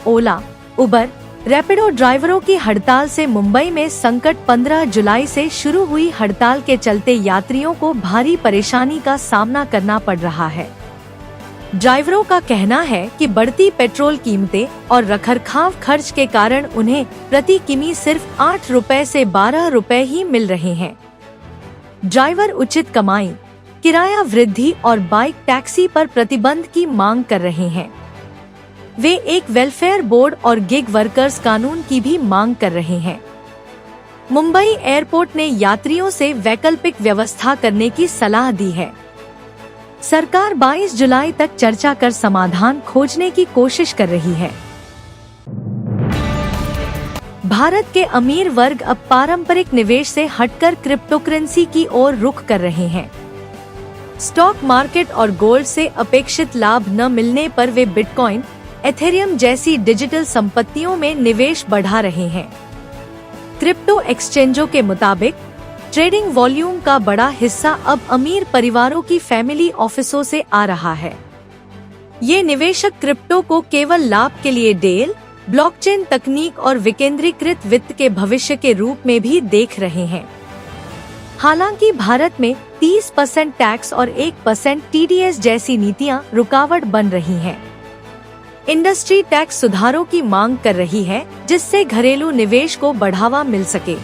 ओला, उबर, रैपिडो ड्राइवरों की हड़ताल से मुंबई में संकट। 15 जुलाई से शुरू हुई हड़ताल के चलते यात्रियों को भारी परेशानी का सामना करना पड़ रहा है। ड्राइवरों का कहना है कि बढ़ती पेट्रोल कीमतें और रखरखाव खर्च के कारण उन्हें प्रति किमी सिर्फ 8 रुपए से 12 रुपए ही मिल रहे हैं। ड्राइवर उचित कमाई, किराया वृद्धि और बाइक टैक्सी पर प्रतिबंध की मांग कर रहे हैं। वे एक वेलफेयर बोर्ड और गिग वर्कर्स कानून की भी मांग कर रहे हैं। मुंबई एयरपोर्ट ने यात्रियों से वैकल्पिक व्यवस्था करने की सलाह दी है। सरकार 22 जुलाई तक चर्चा कर समाधान खोजने की कोशिश कर रही है। भारत के अमीर वर्ग अब पारंपरिक निवेश से हटकर क्रिप्टोकरेंसी की ओर रुख कर रहे हैं। स्टॉक मार्केट और गोल्ड से अपेक्षित लाभ न मिलने पर वे बिटकॉइन, एथेरियम जैसी डिजिटल संपत्तियों में निवेश बढ़ा रहे हैं। क्रिप्टो एक्सचेंजों के मुताबिक ट्रेडिंग वॉल्यूम का बड़ा हिस्सा अब अमीर परिवारों की फैमिली ऑफिसों से आ रहा है। ये निवेशक क्रिप्टो को केवल लाभ के लिए डेल, ब्लॉकचेन तकनीक और विकेंद्रीकृत वित्त के भविष्य के रूप में भी देख रहे हैं। हालांकि भारत में 30% टैक्स और 1% TDS जैसी नीतियां रुकावट बन रही हैं। इंडस्ट्री टैक्स सुधारों की मांग कर रही है, जिससे घरेलू निवेश को बढ़ावा मिल सके।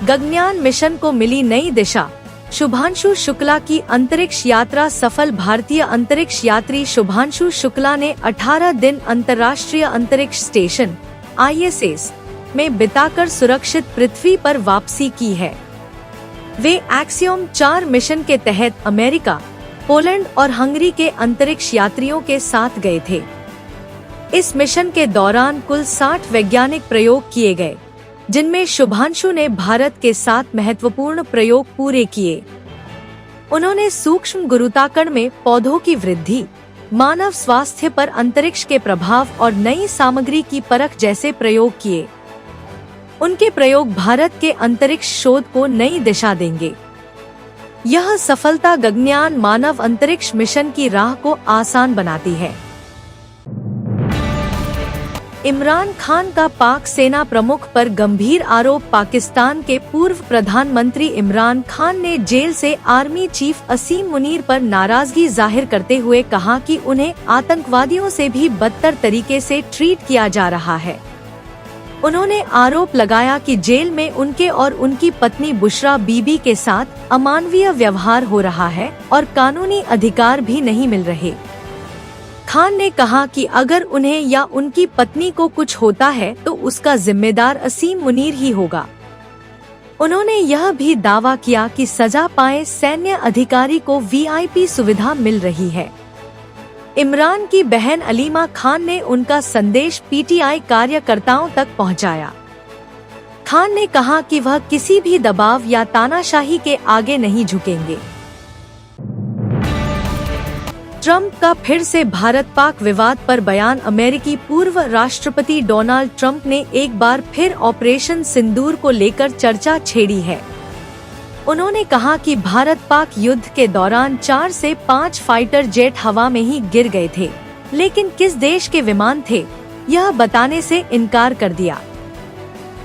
गगनयान मिशन को मिली नई दिशा, शुभांशु शुक्ला की अंतरिक्ष यात्रा सफल। भारतीय अंतरिक्ष यात्री शुभांशु शुक्ला ने 18 दिन अंतर्राष्ट्रीय अंतरिक्ष स्टेशन ISS में बिताकर सुरक्षित पृथ्वी पर वापसी की है। वे एक्सियोम 4 मिशन के तहत अमेरिका, पोलैंड और हंगरी के अंतरिक्ष यात्रियों के साथ गए थे। इस मिशन के दौरान कुल 60 वैज्ञानिक प्रयोग किए गए, जिनमें शुभांशु ने भारत के 7 महत्वपूर्ण प्रयोग पूरे किए। उन्होंने सूक्ष्म गुरुत्वाकर्षण में पौधों की वृद्धि, मानव स्वास्थ्य पर अंतरिक्ष के प्रभाव और नई सामग्री की परख जैसे प्रयोग किए। उनके प्रयोग भारत के अंतरिक्ष शोध को नई दिशा देंगे। यह सफलता गगनयान मानव अंतरिक्ष मिशन की राह को आसान बनाती है। इमरान खान का पाक सेना प्रमुख पर गंभीर आरोप। पाकिस्तान के पूर्व प्रधानमंत्री इमरान खान ने जेल से आर्मी चीफ असीम मुनीर पर नाराजगी जाहिर करते हुए कहा कि उन्हें आतंकवादियों से भी बदतर तरीके से ट्रीट किया जा रहा है। उन्होंने आरोप लगाया कि जेल में उनके और उनकी पत्नी बुशरा बीबी के साथ अमानवीय व्यवहार हो रहा है और कानूनी अधिकार भी नहीं मिल रहे। खान ने कहा कि अगर उन्हें या उनकी पत्नी को कुछ होता है तो उसका जिम्मेदार असीम मुनीर ही होगा। उन्होंने यह भी दावा किया कि सजा पाए सैन्य अधिकारी को VIP सुविधा मिल रही है। इमरान की बहन अलीमा खान ने उनका संदेश PTI कार्यकर्ताओं तक पहुंचाया। खान ने कहा कि वह किसी भी दबाव या तानाशाही के आगे नहीं झुकेंगे। ट्रंप का फिर से भारत पाक विवाद पर बयान। अमेरिकी पूर्व राष्ट्रपति डोनाल्ड ट्रंप ने एक बार फिर ऑपरेशन सिंदूर को लेकर चर्चा छेड़ी है। उन्होंने कहा कि भारत पाक युद्ध के दौरान 4 से 5 फाइटर जेट हवा में ही गिर गए थे, लेकिन किस देश के विमान थे यह बताने से इनकार कर दिया।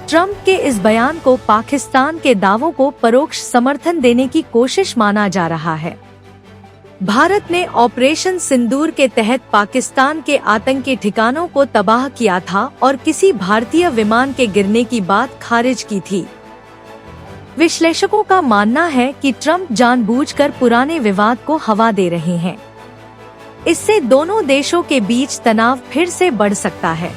ट्रंप के इस बयान को पाकिस्तान के दावों को परोक्ष समर्थन देने की कोशिश माना जा रहा है। भारत ने ऑपरेशन सिंदूर के तहत पाकिस्तान के आतंकी ठिकानों को तबाह किया था और किसी भारतीय विमान के गिरने की बात खारिज की थी। विश्लेषकों का मानना है कि ट्रंप जानबूझकर पुराने विवाद को हवा दे रहे हैं। इससे दोनों देशों के बीच तनाव फिर से बढ़ सकता है।